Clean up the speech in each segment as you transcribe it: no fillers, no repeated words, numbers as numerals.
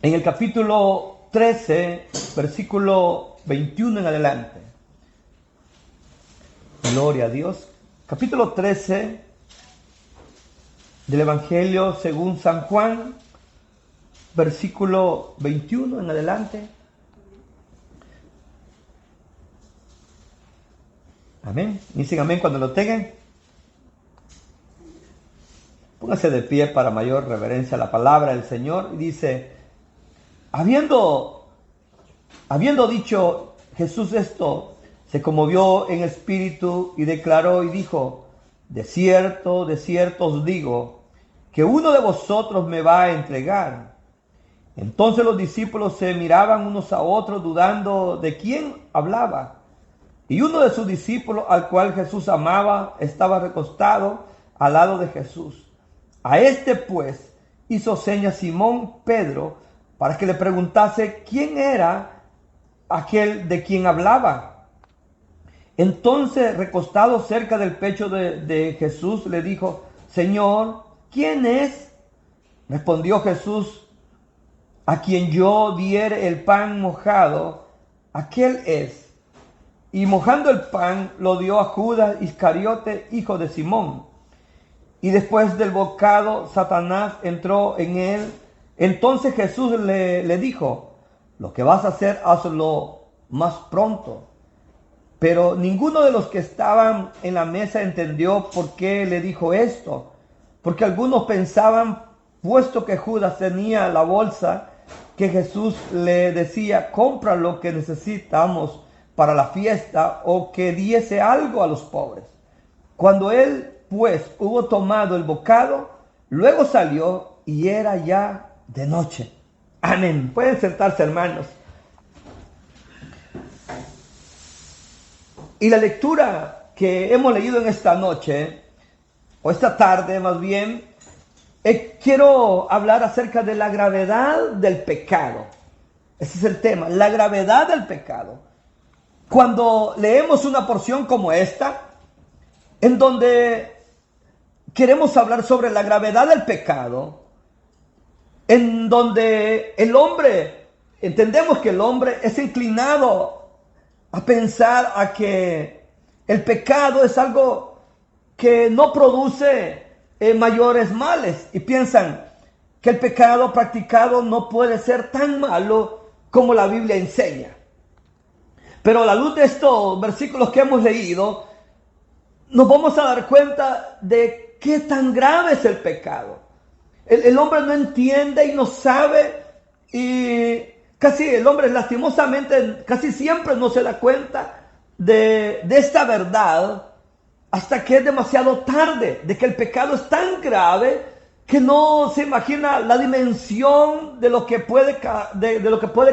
en el capítulo 13, versículo 21 en adelante. Gloria a Dios. Capítulo 13 del Evangelio según San Juan, versículo 21 en adelante. Amén. Dicen amén cuando lo tengan. Póngase de pie para mayor reverencia a la palabra del Señor. Y dice, habiendo dicho Jesús esto, se conmovió en espíritu y declaró y dijo, de cierto os digo, que uno de vosotros me va a entregar. Entonces los discípulos se miraban unos a otros dudando de quién hablaba. Y uno de sus discípulos, al cual Jesús amaba, estaba recostado al lado de Jesús. A este pues hizo señas Simón Pedro para que le preguntase quién era aquel de quien hablaba. Entonces, recostado cerca del pecho de Jesús, le dijo, Señor, ¿quién es? Respondió Jesús, a quien yo diere el pan mojado, aquel es. Y mojando el pan, lo dio a Judas Iscariote, hijo de Simón. Y después del bocado, Satanás entró en él. Entonces Jesús le dijo, lo que vas a hacer, hazlo más pronto. Pero ninguno de los que estaban en la mesa entendió por qué le dijo esto. Porque algunos pensaban, puesto que Judas tenía la bolsa, que Jesús le decía, compra lo que necesitamos para la fiesta, o que diese algo a los pobres. Cuando él, pues, hubo tomado el bocado, luego salió y era ya de noche. Amén. Pueden sentarse, hermanos. Y la lectura que hemos leído en esta noche, o esta tarde más bien, quiero hablar acerca de la gravedad del pecado. Ese es el tema, la gravedad del pecado. Cuando leemos una porción como esta, en donde queremos hablar sobre la gravedad del pecado, en donde el hombre, entendemos que el hombre es inclinado a pensar a que el pecado es algo que no produce mayores males, y piensan que el pecado practicado no puede ser tan malo como la Biblia enseña. Pero a la luz de estos versículos que hemos leído, nos vamos a dar cuenta de qué tan grave es el pecado. El hombre no entiende y no sabe, y casi el hombre lastimosamente casi siempre no se da cuenta de esta verdad hasta que es demasiado tarde, de que el pecado es tan grave que no se imagina la dimensión de lo que puede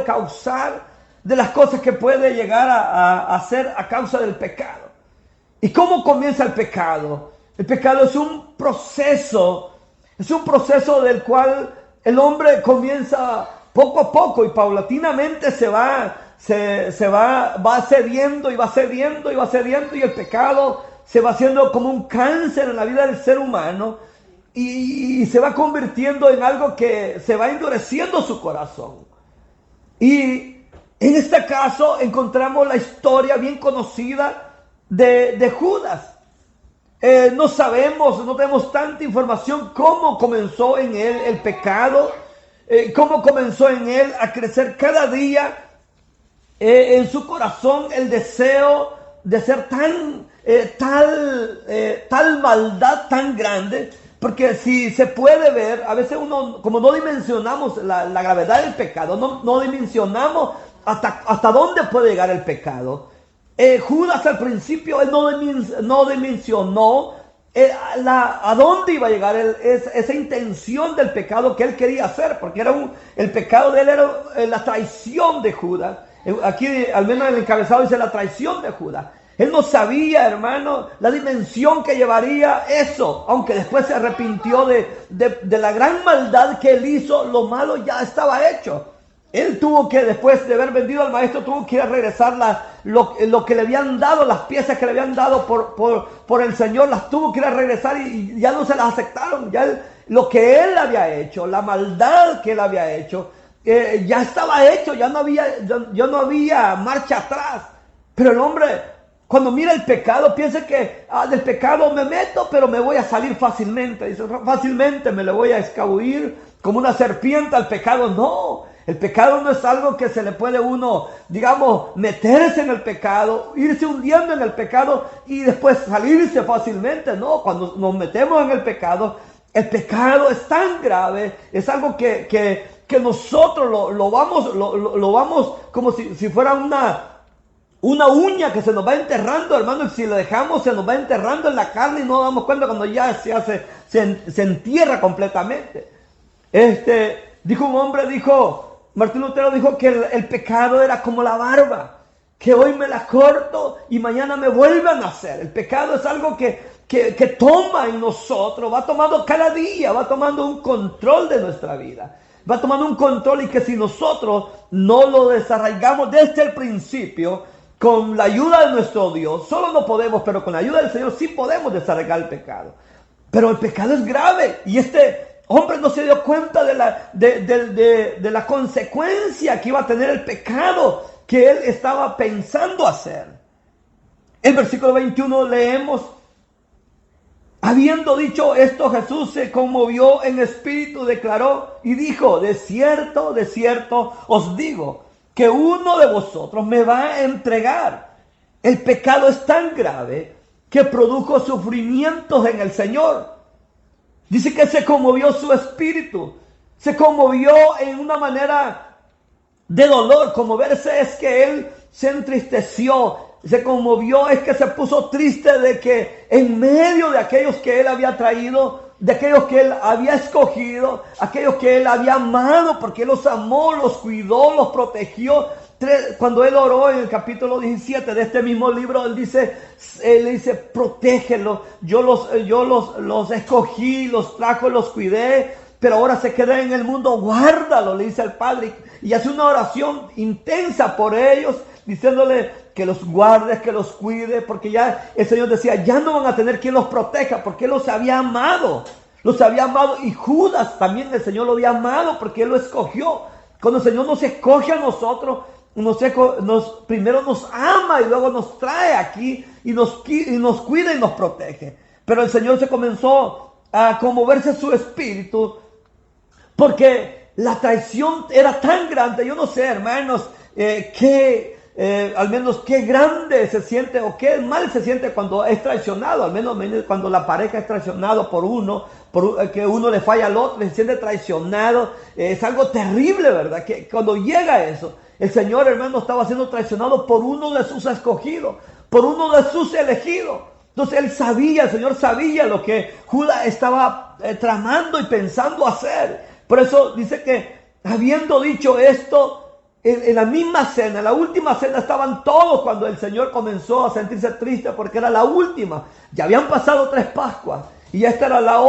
causar, de las cosas que puede llegar a hacer a causa del pecado. ¿Y cómo comienza el pecado? El pecado es un proceso del cual el hombre comienza poco a poco y paulatinamente va cediendo y va cediendo y va cediendo, y el pecado se va haciendo como un cáncer en la vida del ser humano y se va convirtiendo en algo que se va endureciendo su corazón. Y en este caso encontramos la historia bien conocida de Judas. No tenemos tanta información cómo comenzó en él el pecado, cómo comenzó en él a crecer cada día en su corazón el deseo de hacer tal maldad tan grande. Porque si se puede ver, a veces uno, como no dimensionamos la gravedad del pecado, no dimensionamos hasta dónde puede llegar el pecado. Judas al principio él no dimensionó a dónde iba a llegar esa intención del pecado que él quería hacer, porque el pecado de él era la traición de Judas. Aquí al menos en el encabezado dice la traición de Judas. Él no sabía, hermano, la dimensión que llevaría eso, aunque después se arrepintió de la gran maldad que él hizo. Lo malo ya estaba hecho. Él tuvo que, después de haber vendido al maestro, tuvo que ir a regresar lo que le habían dado, las piezas que le habían dado por el Señor, las tuvo que ir a regresar y ya no se las aceptaron. Ya lo que él había hecho, la maldad que él había hecho, ya estaba hecho, ya no había marcha atrás. Pero el hombre, cuando mira el pecado, piensa que del pecado me meto, pero me voy a salir fácilmente. Dice, fácilmente me le voy a escabullir como una serpiente al pecado. No, el pecado no es algo que se le puede uno, digamos, meterse en el pecado, irse hundiendo en el pecado y después salirse fácilmente. No, cuando nos metemos en el pecado es tan grave, es algo que nosotros lo vamos como si fuera una uña que se nos va enterrando, hermano, y si lo dejamos se nos va enterrando en la carne y no nos damos cuenta cuando ya se entierra completamente. Dijo un hombre, Martín Lutero dijo que el pecado era como la barba, que hoy me la corto y mañana me vuelve a nacer. El pecado es algo que toma en nosotros, va tomando cada día, va tomando un control de nuestra vida. Va tomando un control y que si nosotros no lo desarraigamos desde el principio, con la ayuda de nuestro Dios, solo no podemos, pero con la ayuda del Señor sí podemos desarraigar el pecado. Pero el pecado es grave y este hombre no se dio cuenta de la consecuencia que iba a tener el pecado que él estaba pensando hacer. En versículo 21 leemos: habiendo dicho esto, Jesús se conmovió en espíritu, declaró y dijo: de cierto os digo, que uno de vosotros me va a entregar. El pecado es tan grave que produjo sufrimientos en el Señor. Dice que se conmovió su espíritu, se conmovió en una manera de dolor. Conmoverse es que él se entristeció, se conmovió, es que se puso triste de que en medio de aquellos que él había traído, de aquellos que él había escogido, aquellos que él había amado, porque él los amó, los cuidó, los protegió. Cuando él oró en el capítulo 17 de este mismo libro, él dice, protégelos, yo los escogí, los trajo, los cuidé, pero ahora se queda en el mundo, guárdalo, le dice el Padre, y hace una oración intensa por ellos, diciéndole que los guardes, que los cuide, porque ya el Señor decía, ya no van a tener quien los proteja, porque Él los había amado, y Judas también el Señor lo había amado, porque Él lo escogió. Cuando el Señor nos escoge a nosotros, primero nos ama y luego nos trae aquí y nos cuida y nos protege. Pero el Señor se comenzó a conmoverse su espíritu porque la traición era tan grande. Yo no sé, hermanos, al menos qué grande se siente o qué mal se siente cuando es traicionado. Al menos cuando la pareja es traicionado por uno, que uno le falla al otro, se siente traicionado. Es algo terrible, ¿verdad? Que cuando llega eso, el Señor, hermano, estaba siendo traicionado por uno de sus escogidos, por uno de sus elegidos. Entonces el Señor sabía lo que Judas estaba tramando y pensando hacer. Por eso dice que, habiendo dicho esto, en la misma cena, en la última cena, estaban todos cuando el Señor comenzó a sentirse triste porque era la última. Ya habían pasado 3 Pascuas y esta era la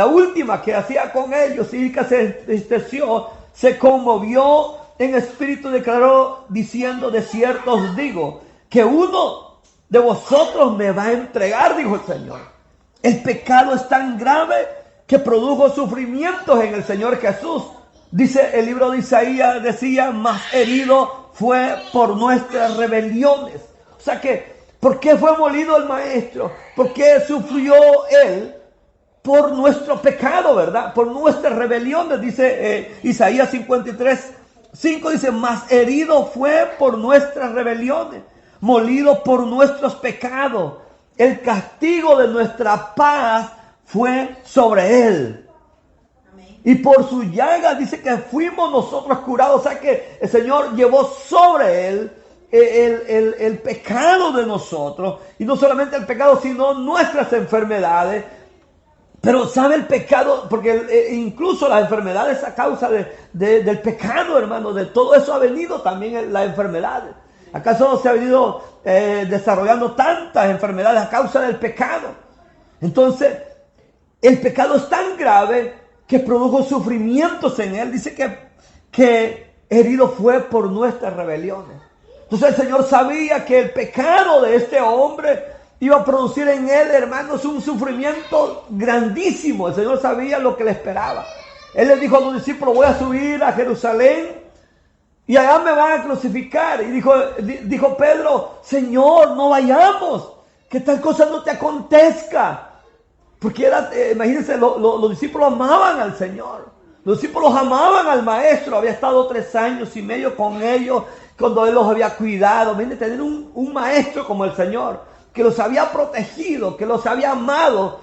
última que hacía con ellos, y que se entristeció, se conmovió en espíritu, declaró diciendo: de cierto os digo, que uno de vosotros me va a entregar, dijo el Señor. El pecado es tan grave que produjo sufrimientos en el Señor Jesús. Dice el libro de Isaías, decía: mas herido fue por nuestras rebeliones. O sea que, ¿por qué fue molido el Maestro? ¿Por qué sufrió Él? Por nuestro pecado, ¿verdad? Por nuestras rebeliones, dice Isaías 53:5, dice: mas herido fue por nuestras rebeliones, molido por nuestros pecados. El castigo de nuestra paz fue sobre Él. Y por su llaga dice que fuimos nosotros curados. O sea que el Señor llevó sobre Él el pecado de nosotros. Y no solamente el pecado, sino nuestras enfermedades. Pero sabe el pecado, porque incluso las enfermedades a causa del pecado, hermano, de todo eso ha venido también la enfermedad. ¿Acaso se ha venido desarrollando tantas enfermedades a causa del pecado? Entonces, el pecado es tan grave que produjo sufrimientos en él. Dice que herido fue por nuestras rebeliones. Entonces el Señor sabía que el pecado de este hombre iba a producir en él, hermanos, un sufrimiento grandísimo. El Señor sabía lo que le esperaba. Él les dijo a los discípulos, voy a subir a Jerusalén y allá me van a crucificar. Y dijo Pedro, Señor, no vayamos, que tal cosa no te acontezca. Porque imagínense, los discípulos amaban al Señor. Los discípulos amaban al Maestro. Había estado 3 años y medio con ellos cuando Él los había cuidado. Miren, tener un Maestro como el Señor, que los había protegido, que los había amado.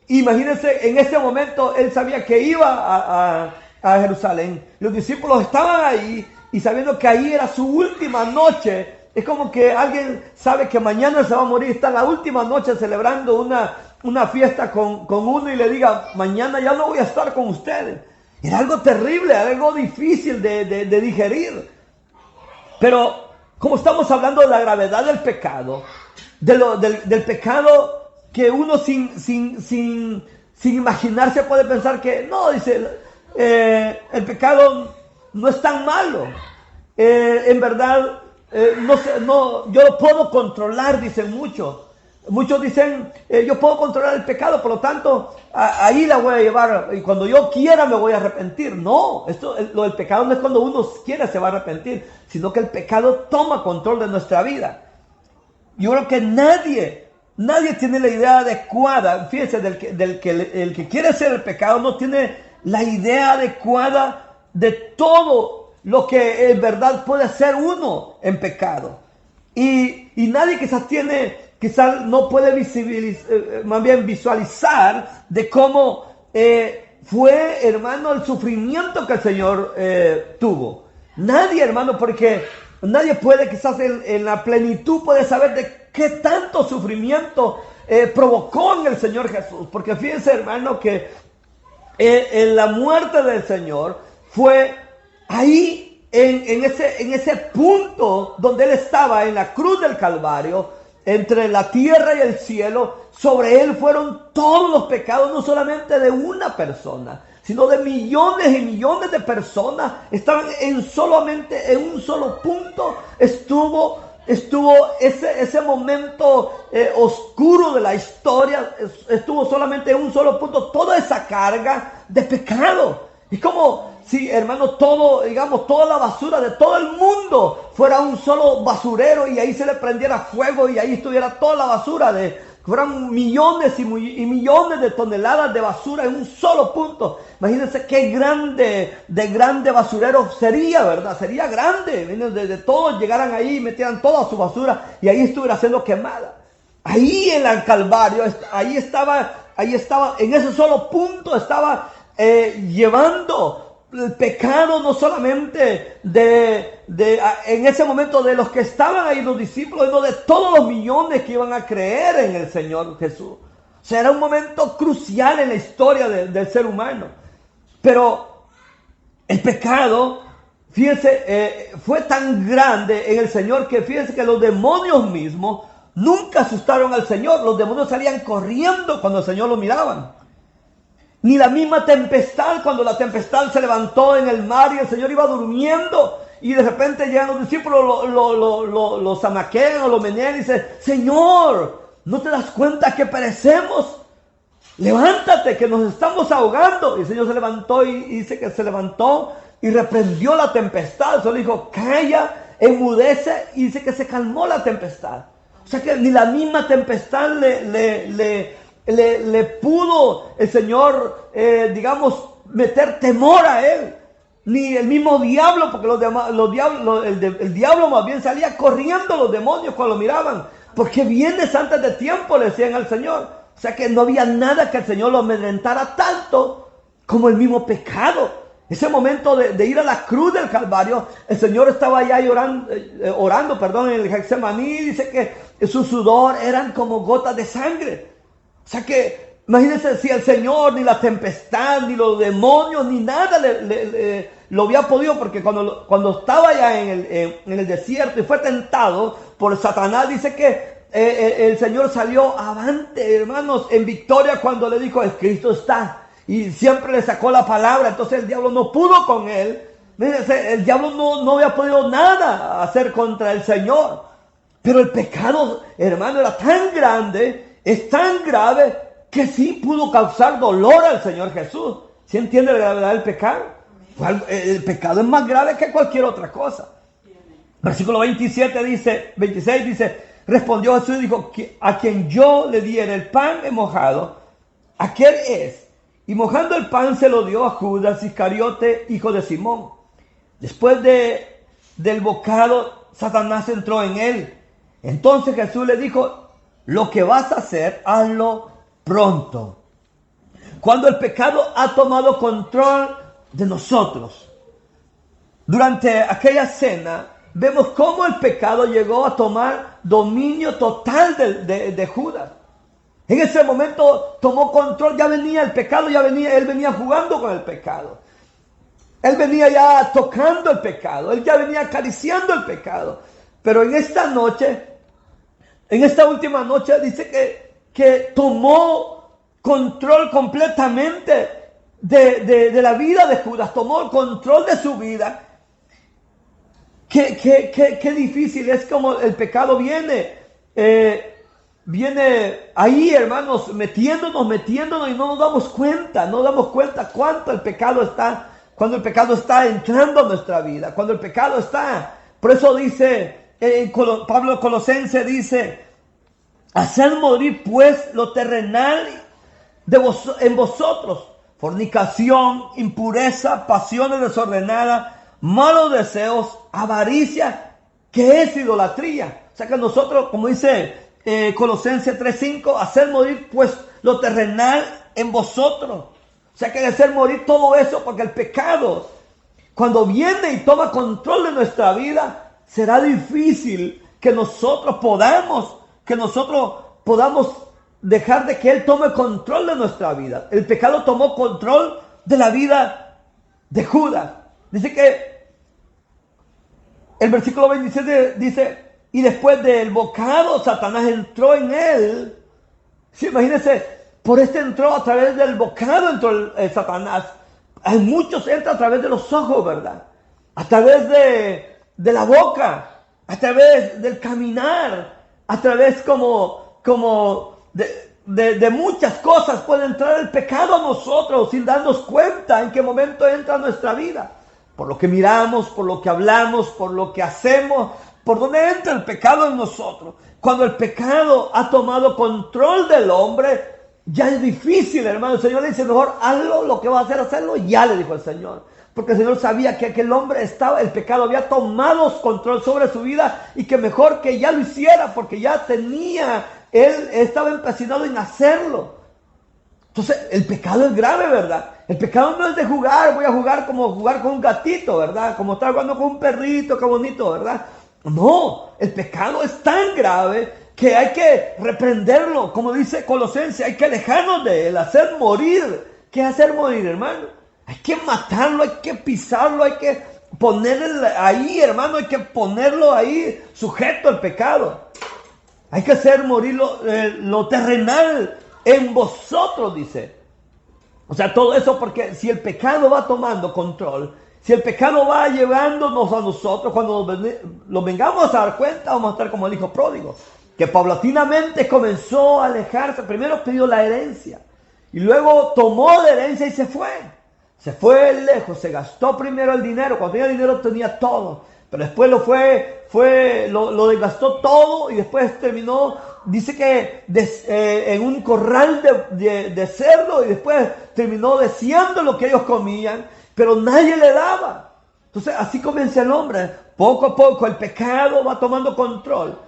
Imagínense, en ese momento Él sabía que iba a Jerusalén. Los discípulos estaban ahí y sabiendo que ahí era su última noche. Es como que alguien sabe que mañana se va a morir, está en la última noche celebrando una fiesta con uno y le diga, mañana ya no voy a estar con ustedes. Era algo terrible, algo difícil de digerir. Pero como estamos hablando de la gravedad del pecado, del pecado que uno sin imaginarse puede pensar que, no, dice, el pecado no es tan malo. En verdad, yo lo puedo controlar, dicen muchos. Muchos dicen, yo puedo controlar el pecado, por lo tanto, ahí la voy a llevar y cuando yo quiera me voy a arrepentir. No, lo del pecado no es cuando uno quiera se va a arrepentir, sino que el pecado toma control de nuestra vida. Yo creo que nadie tiene la idea adecuada. Fíjense, el que quiere hacer el pecado no tiene la idea adecuada de todo lo que en verdad puede hacer uno en pecado. Y nadie quizás no puede visualizar de cómo fue, hermano, el sufrimiento que el Señor tuvo. Nadie, hermano, porque nadie puede quizás en la plenitud puede saber de qué tanto sufrimiento provocó en el Señor Jesús. Porque fíjense, hermano, que en la muerte del Señor fue ahí en ese punto donde Él estaba en la cruz del Calvario, entre la tierra y el cielo. Sobre Él fueron todos los pecados, no solamente de una persona, sino de millones y millones de personas. Estaban solamente en un solo punto. Estuvo ese momento oscuro de la historia. Estuvo solamente en un solo punto toda esa carga de pecado. Y como si, hermano, toda la basura de todo el mundo fuera un solo basurero y ahí se le prendiera fuego y ahí estuviera toda la basura, fueran millones y millones de toneladas de basura en un solo punto. Imagínense qué grande basurero sería, ¿verdad? Sería grande. De todos llegaran ahí y metieran toda su basura y ahí estuviera siendo quemada. Ahí en el Calvario, ahí estaba, en ese solo punto estaba llevando el pecado no solamente en ese momento de los que estaban ahí, los discípulos, sino de todos los millones que iban a creer en el Señor Jesús. O sea, era un momento crucial en la historia del ser humano. Pero el pecado, fíjense, fue tan grande en el Señor que fíjense que los demonios mismos nunca asustaron al Señor. Los demonios salían corriendo cuando el Señor lo miraban. Ni la misma tempestad, cuando la tempestad se levantó en el mar y el Señor iba durmiendo y de repente llegan los discípulos, lo zamaquean o lo menean y dicen, Señor, ¿no te das cuenta que perecemos? Levántate, que nos estamos ahogando. Y el Señor se levantó y dice que se levantó y reprendió la tempestad. El Señor dijo, calla, enmudece, y dice que se calmó la tempestad. O sea que ni la misma tempestad le pudo el Señor, meter temor a Él. Ni el mismo diablo, porque el diablo más bien salía corriendo los demonios cuando lo miraban. Porque vienes antes de tiempo, le decían al Señor. O sea que no había nada que el Señor lo amedrentara tanto como el mismo pecado. Ese momento de ir a la cruz del Calvario, el Señor estaba allá orando en el Getsemaní. Dice que su sudor eran como gotas de sangre. O sea que, imagínense si el Señor, ni la tempestad, ni los demonios, ni nada lo había podido, porque cuando estaba allá en el desierto y fue tentado por Satanás, dice que el Señor salió avante, hermanos, en victoria cuando le dijo, el Cristo está. Y siempre le sacó la palabra, entonces el diablo no pudo con él. Mírense, el diablo no había podido nada hacer contra el Señor. Pero el pecado, hermano, era tan grande, es tan grave, que sí pudo causar dolor al Señor Jesús. ¿Sí entiende la gravedad del pecado? El pecado es más grave que cualquier otra cosa. Versículo 26 dice, respondió Jesús y dijo, a quien yo le diera el pan mojado, aquel es. Y mojando el pan se lo dio a Judas Iscariote, hijo de Simón. Después del bocado, Satanás entró en él. Entonces Jesús le dijo, lo que vas a hacer, hazlo pronto. Cuando el pecado ha tomado control de nosotros, durante aquella cena, vemos cómo el pecado llegó a tomar dominio total de Judas. En ese momento tomó control, ya venía el pecado, él venía jugando con el pecado. Él venía ya tocando el pecado, él ya venía acariciando el pecado. Pero en esta noche, en esta última noche, dice que tomó control completamente de la vida de Judas, tomó el control de su vida. Qué difícil es como el pecado viene ahí, hermanos, metiéndonos y no nos damos cuenta cuánto el pecado está, cuando el pecado está entrando a nuestra vida, cuando el pecado está. Por eso dice, Pablo Colosense dice, haced morir pues lo terrenal en vosotros, fornicación, impureza, pasiones desordenadas, malos deseos, avaricia, que es idolatría. O sea que nosotros, como dice Colosenses 3:5, hacer morir pues lo terrenal en vosotros. O sea que hay que hacer morir todo eso, porque el pecado, cuando viene y toma control de nuestra vida, será difícil que nosotros podamos dejar de que Él tome control de nuestra vida. El pecado tomó control de la vida de Judas. Dice que el versículo 27 dice, y después del bocado, Satanás entró en él. Sí, imagínense, por este entró a través del bocado, entró Satanás. Hay muchos entran a través de los ojos, ¿verdad? A través de la boca, a través del caminar, a través de muchas cosas puede entrar el pecado a nosotros sin darnos cuenta en qué momento entra a nuestra vida. Por lo que miramos, por lo que hablamos, por lo que hacemos, por dónde entra el pecado en nosotros. Cuando el pecado ha tomado control del hombre, ya es difícil, hermano. El Señor le dice, mejor hazlo, lo que vas a hacer, hacerlo ya, le dijo el Señor. Porque el Señor sabía que aquel hombre el pecado había tomado control sobre su vida y que mejor que ya lo hiciera, porque ya él estaba empecinado en hacerlo. Entonces, el pecado es grave, ¿verdad? El pecado no es de jugar, voy a jugar como jugar con un gatito, ¿verdad? Como estar jugando con un perrito, qué bonito, ¿verdad? No, el pecado es tan grave que hay que reprenderlo, como dice Colosenses, hay que alejarnos de él, hacer morir. ¿Qué es hacer morir, hermano? Hay que matarlo, hay que pisarlo, hay que ponerlo ahí, hermano, hay que ponerlo ahí sujeto al pecado. Hay que hacer morir lo terrenal en vosotros, dice. O sea, todo eso porque si el pecado va tomando control, si el pecado va llevándonos a nosotros, cuando lo vengamos a dar cuenta, vamos a estar como el hijo pródigo, que paulatinamente comenzó a alejarse. Primero pidió la herencia y luego tomó la herencia y se fue. Se fue lejos, se gastó primero el dinero. Cuando tenía dinero tenía todo, pero después lo desgastó todo y después terminó, dice que en un corral de cerdo, y después terminó deseando lo que ellos comían, pero nadie le daba. Entonces así comienza el hombre. Poco a poco el pecado va tomando control.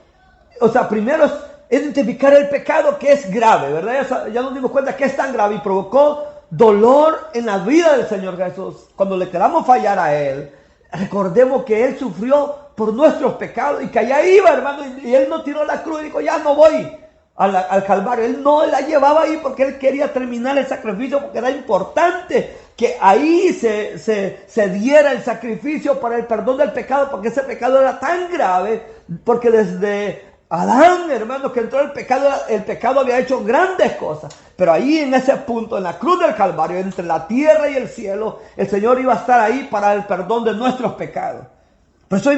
O sea, primero es identificar el pecado, que es grave, ¿verdad? Ya nos dimos cuenta que es tan grave y provocó dolor en la vida del Señor Jesús. Cuando le queramos fallar a Él, recordemos que Él sufrió por nuestros pecados y que allá iba, hermano, y Él no tiró la cruz y dijo, ya no voy al Calvario. Él no la llevaba ahí porque Él quería terminar el sacrificio, porque era importante que ahí se diera el sacrificio para el perdón del pecado, porque ese pecado era tan grave, porque desde Adán, hermano, que entró el pecado había hecho grandes cosas. Pero ahí en ese punto, en la cruz del Calvario, entre la tierra y el cielo, el Señor iba a estar ahí para el perdón de nuestros pecados. Por eso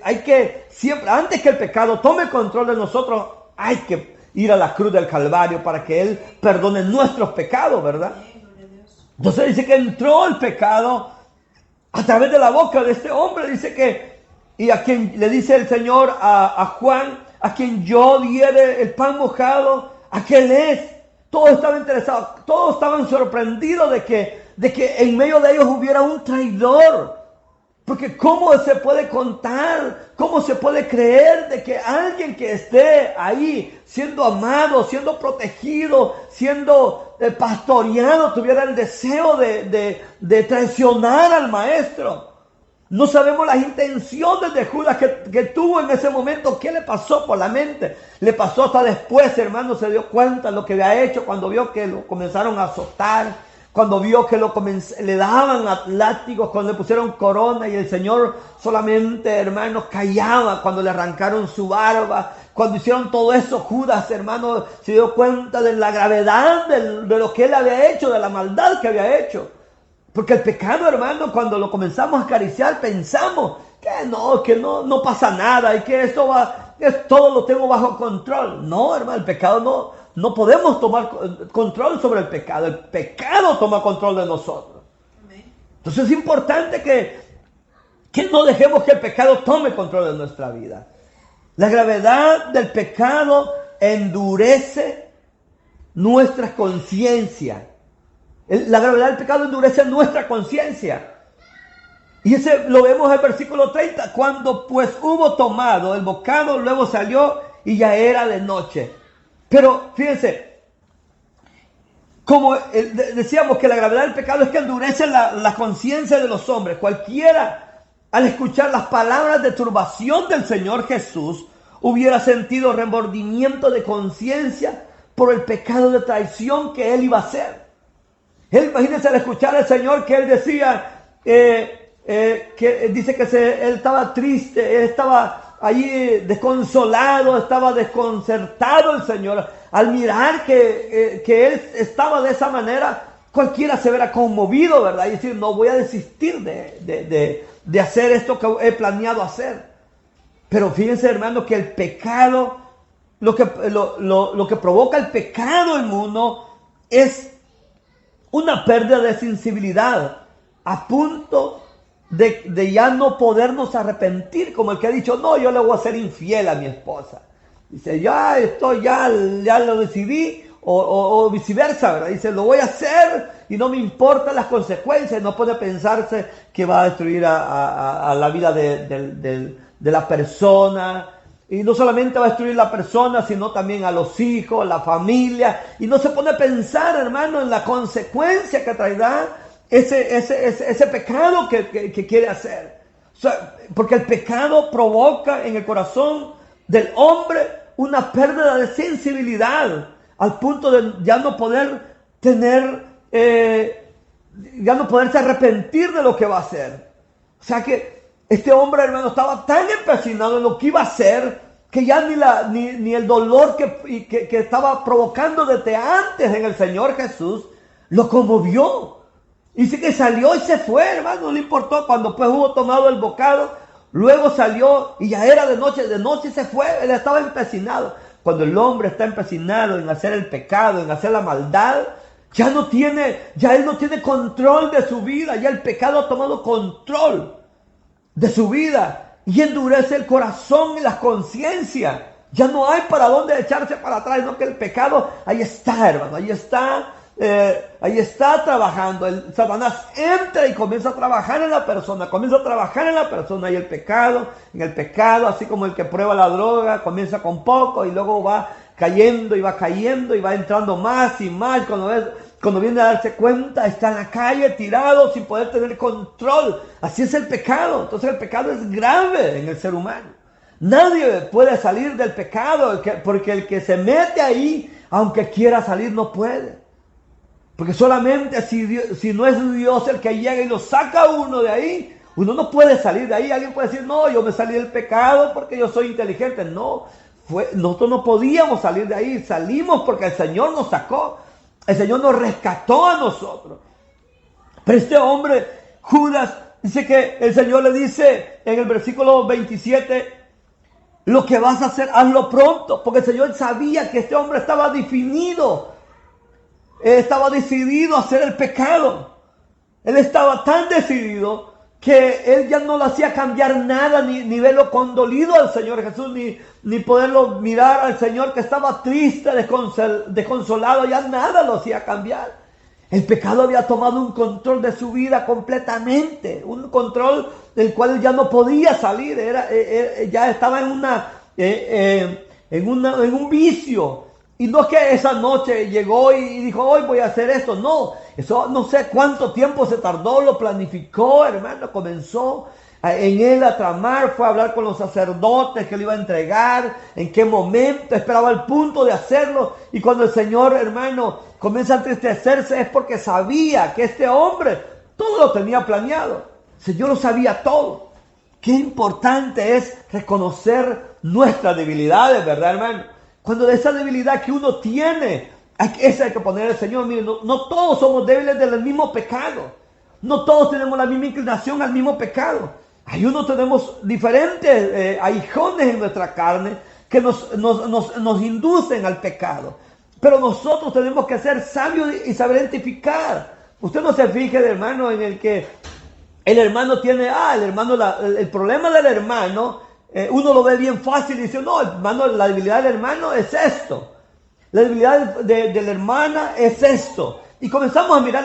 hay que siempre, antes que el pecado tome control de nosotros, hay que ir a la cruz del Calvario para que Él perdone nuestros pecados, ¿verdad? Entonces dice que entró el pecado a través de la boca de este hombre. Dice que, y a quien le dice el Señor a Juan, a quien yo diere el pan mojado, aquel es. Todos estaban interesados, todos estaban sorprendidos de que en medio de ellos hubiera un traidor. Porque ¿cómo se puede contar? ¿Cómo se puede creer de que alguien que esté ahí siendo amado, siendo protegido, siendo pastoreado, tuviera el deseo de traicionar al maestro? No sabemos las intenciones de Judas que tuvo en ese momento. ¿Qué le pasó por la mente? Le pasó hasta después, hermano, se dio cuenta de lo que había hecho cuando vio que lo comenzaron a azotar. Cuando vio que le daban látigos, cuando le pusieron corona y el Señor solamente, hermanos, callaba cuando le arrancaron su barba. Cuando hicieron todo eso, Judas, hermano, se dio cuenta de la gravedad de lo que él había hecho, de la maldad que había hecho. Porque el pecado, hermano, cuando lo comenzamos a acariciar, pensamos que no pasa nada y que esto todo lo tengo bajo control. No, hermano, el pecado no podemos tomar control sobre el pecado. El pecado toma control de nosotros. Entonces es importante que no dejemos que el pecado tome control de nuestra vida. La gravedad del pecado endurece nuestra conciencia. La gravedad del pecado endurece nuestra conciencia. Y ese lo vemos en el versículo 30. Cuando pues hubo tomado el bocado, luego salió y ya era de noche. Pero fíjense, como decíamos que la gravedad del pecado es que endurece la conciencia de los hombres. Cualquiera, al escuchar las palabras de turbación del Señor Jesús, hubiera sentido remordimiento de conciencia por el pecado de traición que él iba a hacer. Imagínense al escuchar al Señor que él decía, que dice que él estaba triste, él estaba allí desconsolado, estaba desconcertado el Señor. Al mirar que él estaba de esa manera, cualquiera se verá conmovido, ¿verdad? Y decir, no voy a desistir de hacer esto que he planeado hacer. Pero fíjense, hermano, que el pecado, lo que provoca el pecado en uno es una pérdida de sensibilidad, a punto de ya no podernos arrepentir, como el que ha dicho, no, yo le voy a ser infiel a mi esposa. Dice, ya lo decidí, o viceversa, ¿verdad? Dice, lo voy a hacer y no me importan las consecuencias. No puede pensarse que va a destruir a la vida de la persona. Y no solamente va a destruir la persona, sino también a los hijos, la familia. Y no se pone a pensar, hermano, en la consecuencia que traerá ese pecado que quiere hacer. O sea, porque el pecado provoca en el corazón del hombre una pérdida de sensibilidad, al punto de ya no poder ya no poderse arrepentir de lo que va a hacer. O sea que este hombre, hermano, estaba tan empecinado en lo que iba a hacer que ya ni el dolor que estaba provocando desde antes en el Señor Jesús lo conmovió. Dice que salió y se fue, hermano, no le importó. Cuando pues hubo tomado el bocado, luego salió y ya era de noche se fue. Él estaba empecinado. Cuando el hombre está empecinado en hacer el pecado, en hacer la maldad, ya él no tiene control de su vida. Ya el pecado ha tomado control de su vida y endurece el corazón y la conciencia. Ya no hay para dónde echarse para atrás, sino que el pecado ahí está, hermano, ahí está trabajando. Satanás entra y comienza a trabajar en la persona, y en el pecado, así como el que prueba la droga, comienza con poco y luego va cayendo y va entrando más y más. Cuando viene a darse cuenta, está en la calle tirado sin poder tener control. Así es el pecado. Entonces el pecado es grave en el ser humano. Nadie puede salir del pecado, porque el que se mete ahí, aunque quiera salir, no puede. Porque solamente si no es Dios el que llega y lo saca uno de ahí, uno no puede salir de ahí. Alguien puede decir, no, yo me salí del pecado porque yo soy inteligente. No, nosotros no podíamos salir de ahí. Salimos porque el Señor nos sacó. El Señor nos rescató a nosotros. Pero este hombre, Judas, dice que el Señor le dice en el versículo 27, lo que vas a hacer, hazlo pronto. Porque el Señor sabía que este hombre estaba definido. Él estaba decidido a hacer el pecado. Él estaba tan decidido que él ya no le hacía cambiar nada, ni verlo condolido al Señor Jesús, ni poderlo mirar al Señor que estaba triste, desconsolado, ya nada lo hacía cambiar. El pecado había tomado un control de su vida completamente, un control del cual él ya no podía salir, ya estaba en un vicio. Y no es que esa noche llegó y dijo, hoy voy a hacer esto. No, eso no sé cuánto tiempo se tardó, lo planificó, hermano, comenzó en él a tramar, fue a hablar con los sacerdotes que le iba a entregar, en qué momento, esperaba el punto de hacerlo. Y cuando el Señor, hermano, comienza a entristecerse es porque sabía que este hombre todo lo tenía planeado. El Señor lo sabía todo. Qué importante es reconocer nuestras debilidades, ¿verdad, hermano? Cuando de esa debilidad que uno tiene, esa hay que poner al Señor. Miren, no todos somos débiles del mismo pecado. No todos tenemos la misma inclinación al mismo pecado. Hay unos tenemos diferentes aguijones en nuestra carne que nos inducen al pecado. Pero nosotros tenemos que ser sabios y saber identificar. Usted no se fije, hermano, en el que el hermano tiene, el problema del hermano, uno lo ve bien fácil y dice, no, hermano, la debilidad del hermano es esto. La debilidad de la hermana es esto. Y comenzamos a mirar,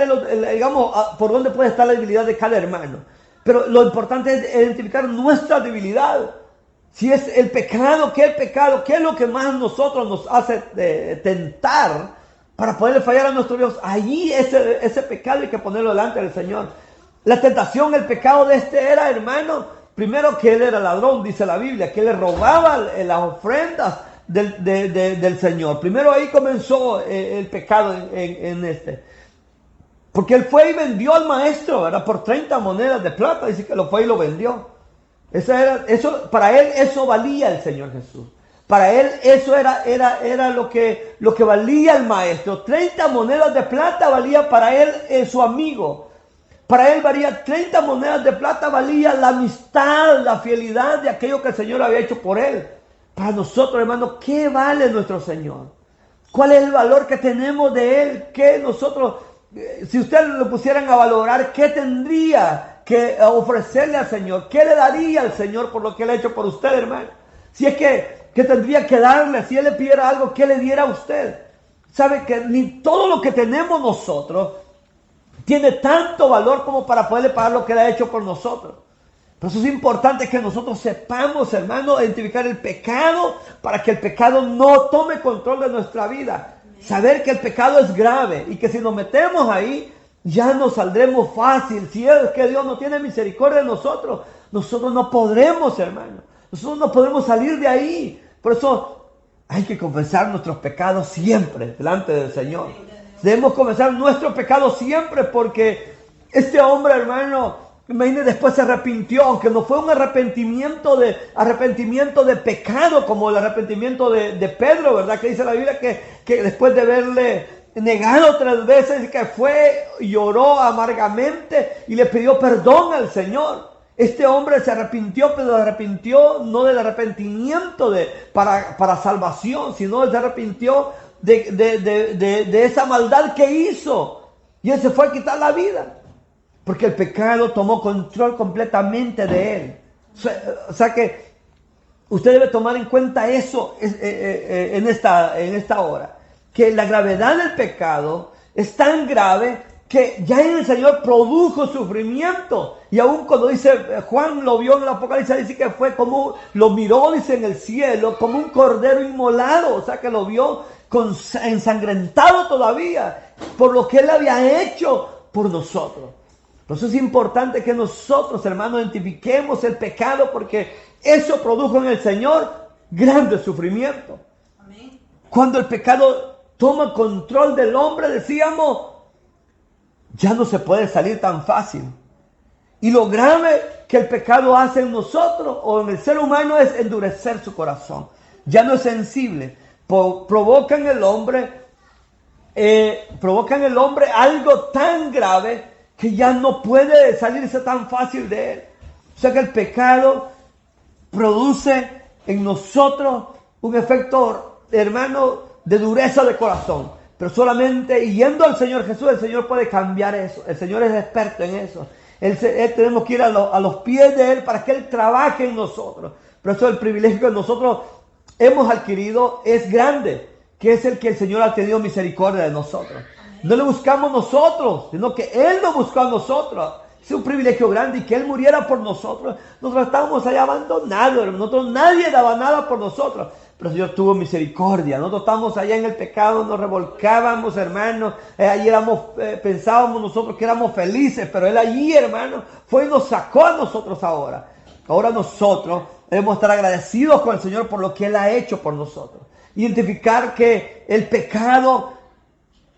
digamos, por dónde puede estar la debilidad de cada hermano. Pero lo importante es identificar nuestra debilidad. Si es el pecado, ¿qué es lo que más nosotros nos hace tentar para poderle fallar a nuestro Dios? Allí ese pecado hay que ponerlo delante del Señor. La tentación, el pecado de era, hermano, primero que él era ladrón, dice la Biblia, que le robaba las ofrendas del Señor. Primero ahí comenzó el pecado en este. Porque él fue y vendió al maestro, ¿verdad? Por 30 monedas de plata, dice que lo fue y lo vendió. Para él eso valía el Señor Jesús. Para él eso era lo que valía el maestro. 30 monedas de plata valía para él su amigo. Para él valía 30 monedas de plata, valía la amistad, la fidelidad de aquello que el Señor había hecho por él. Para nosotros, hermanos, ¿qué vale nuestro Señor? ¿Cuál es el valor que tenemos de él? ¿Qué nosotros, si ustedes lo pusieran a valorar, qué tendría que ofrecerle al Señor? ¿Qué le daría al Señor por lo que él ha hecho por usted, hermano? Si es que tendría que darle, si él le pidiera algo, ¿qué le diera a usted? Sabe que ni todo lo que tenemos nosotros tiene tanto valor como para poderle pagar lo que él ha hecho por nosotros. Por eso es importante que nosotros sepamos, hermano, identificar el pecado para que el pecado no tome control de nuestra vida. Saber que el pecado es grave y que si nos metemos ahí, ya no saldremos fácil. Si es que Dios no tiene misericordia de nosotros no podremos, hermano. Nosotros no podremos salir de ahí. Por eso hay que confesar nuestros pecados siempre delante del Señor. Debemos confesar nuestros pecados siempre porque este hombre, hermano, imagínate, después se arrepintió, aunque no fue un arrepentimiento de pecado como el arrepentimiento de Pedro, ¿verdad? Que dice la Biblia que después de haberle negado 3 veces, que fue, lloró amargamente y le pidió perdón al Señor. Este hombre se arrepintió, pero se arrepintió no del arrepentimiento para salvación, sino se arrepintió de esa maldad que hizo. Y él se fue a quitar la vida. Porque el pecado tomó control completamente de él. O sea que usted debe tomar en cuenta eso en esta hora. Que la gravedad del pecado es tan grave que ya en el Señor produjo sufrimiento. Y aún cuando dice, Juan lo vio en el Apocalipsis, dice que fue como, lo miró, dice, en el cielo, como un cordero inmolado. O sea que lo vio ensangrentado todavía por lo que él había hecho por nosotros. Por eso es importante que nosotros, hermanos, identifiquemos el pecado porque eso produjo en el Señor grande sufrimiento. Amén. Cuando el pecado toma control del hombre, decíamos, ya no se puede salir tan fácil. Y lo grave que el pecado hace en nosotros o en el ser humano es endurecer su corazón. Ya no es sensible. Provoca en el hombre algo tan grave que ya no puede salirse tan fácil de él. O sea que el pecado produce en nosotros un efecto, hermano, de dureza de corazón. Pero solamente yendo al Señor Jesús, el Señor puede cambiar eso. El Señor es experto en eso. Él tenemos que ir a los pies de Él para que Él trabaje en nosotros. Por eso el privilegio que nosotros hemos adquirido es grande, que es el que el Señor ha tenido misericordia de nosotros. No le buscamos nosotros, sino que Él nos buscó a nosotros. Es un privilegio grande, y que Él muriera por nosotros. Nosotros estábamos ahí abandonados, hermano. Nosotros, nadie daba nada por nosotros, pero el Señor tuvo misericordia. Nosotros estábamos allá en el pecado, nos revolcábamos, hermano. Allí pensábamos nosotros que éramos felices, pero Él allí, hermano, fue y nos sacó a nosotros ahora. Ahora nosotros debemos estar agradecidos con el Señor por lo que Él ha hecho por nosotros. Identificar que el pecado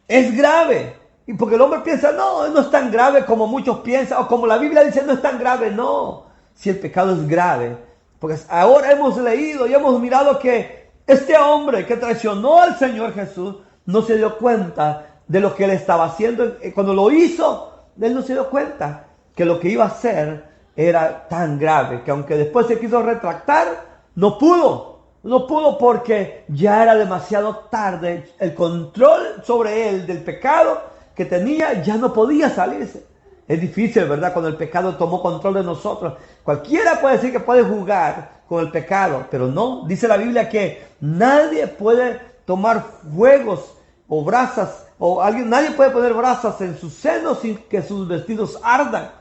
es grave. Y porque el hombre piensa, no es tan grave como muchos piensan, o como la Biblia dice, no es tan grave. No, si el pecado es grave. Porque ahora hemos leído y hemos mirado que este hombre que traicionó al Señor Jesús no se dio cuenta de lo que él estaba haciendo. Cuando lo hizo, él no se dio cuenta que lo que iba a hacer era tan grave, que aunque después se quiso retractar, no pudo porque ya era demasiado tarde. El control sobre él del pecado que tenía ya no podía salirse. Es difícil, ¿verdad? Cuando el pecado tomó control de nosotros. Cualquiera puede decir que puede jugar con el pecado, pero no. Dice la Biblia que nadie puede tomar fuegos o brasas, nadie puede poner brasas en sus senos sin que sus vestidos ardan.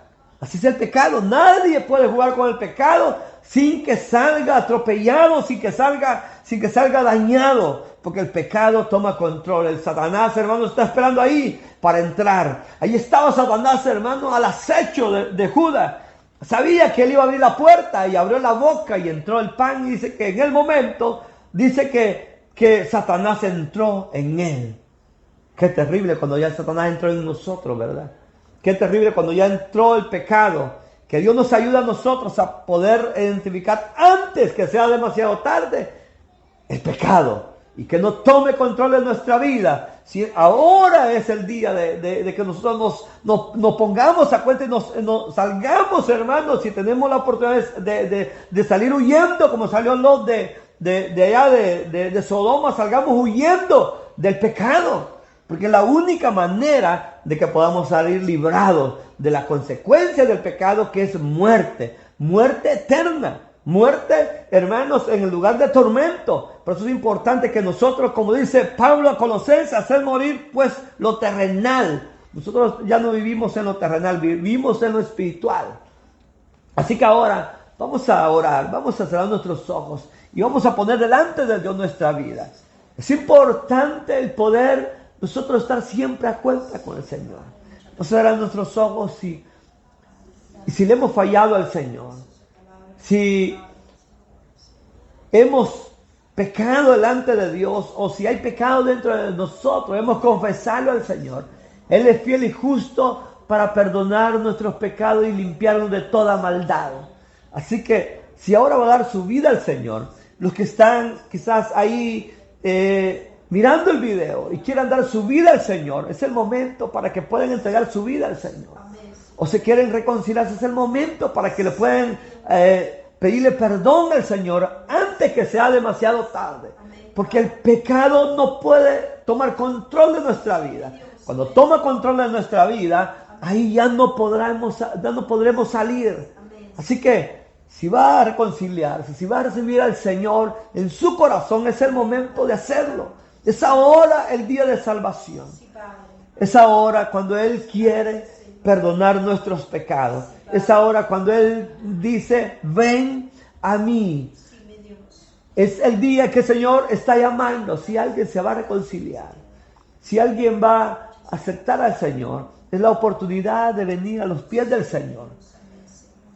Así es el pecado. Nadie puede jugar con el pecado sin que salga atropellado, sin que salga dañado, porque el pecado toma control. El Satanás, hermano, está esperando ahí para entrar. Ahí estaba Satanás, hermano, al acecho de Judas. Sabía que él iba a abrir la puerta y abrió la boca y entró el pan. Y dice que en el momento, dice que Satanás entró en él. Qué terrible cuando ya Satanás entró en nosotros, ¿verdad? Qué terrible cuando ya entró el pecado. Que Dios nos ayude a nosotros a poder identificar antes que sea demasiado tarde el pecado. Y que no tome control de nuestra vida. Si ahora es el día de que nosotros nos pongamos a cuenta y nos salgamos, hermanos, si tenemos la oportunidad de salir huyendo, como salió Lot de allá de Sodoma, salgamos huyendo del pecado. Porque es la única manera de que podamos salir librados de la consecuencia del pecado, que es muerte eterna. Muerte, hermanos, en el lugar de tormento. Por eso es importante que nosotros, como dice Pablo a Colosenses, hacer morir pues lo terrenal. Nosotros ya no vivimos en lo terrenal, vivimos en lo espiritual. Así que ahora vamos a orar, vamos a cerrar nuestros ojos y vamos a poner delante de Dios nuestra vida. Es importante el poder nosotros estar siempre a cuenta con el Señor. Vamos a cerrar nuestros ojos y si le hemos fallado al Señor, si hemos pecado delante de Dios, o si hay pecado dentro de nosotros, hemos confesado al Señor. Él es fiel y justo para perdonar nuestros pecados y limpiarnos de toda maldad. Así que si ahora va a dar su vida al Señor, los que están quizás ahí mirando el video y quieran dar su vida al Señor, es el momento para que puedan entregar su vida al Señor. O se quieren reconciliarse, es el momento para que le puedan pedirle perdón al Señor antes que sea demasiado tarde. Porque el pecado no puede tomar control de nuestra vida. Cuando toma control de nuestra vida, ahí ya no podremos salir. Así que si va a reconciliarse, si va a recibir al Señor en su corazón, es el momento de hacerlo. Es ahora el día de salvación. Es ahora cuando Él quiere perdonar nuestros pecados. Es ahora cuando Él dice, ven a mí. Es el día que el Señor está llamando. Si alguien se va a reconciliar, si alguien va a aceptar al Señor, es la oportunidad de venir a los pies del Señor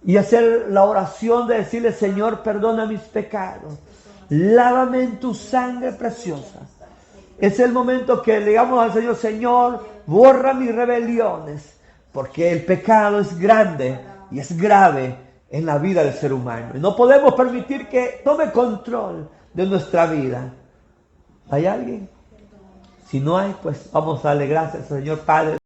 y hacer la oración de decirle, Señor, perdona mis pecados, lávame en tu sangre preciosa. Es el momento que le digamos al Señor, Señor, borra mis rebeliones, porque el pecado es grande y es grave en la vida del ser humano. Y no podemos permitir que tome control de nuestra vida. ¿Hay alguien? Si no hay, pues vamos a darle gracias, Señor Padre.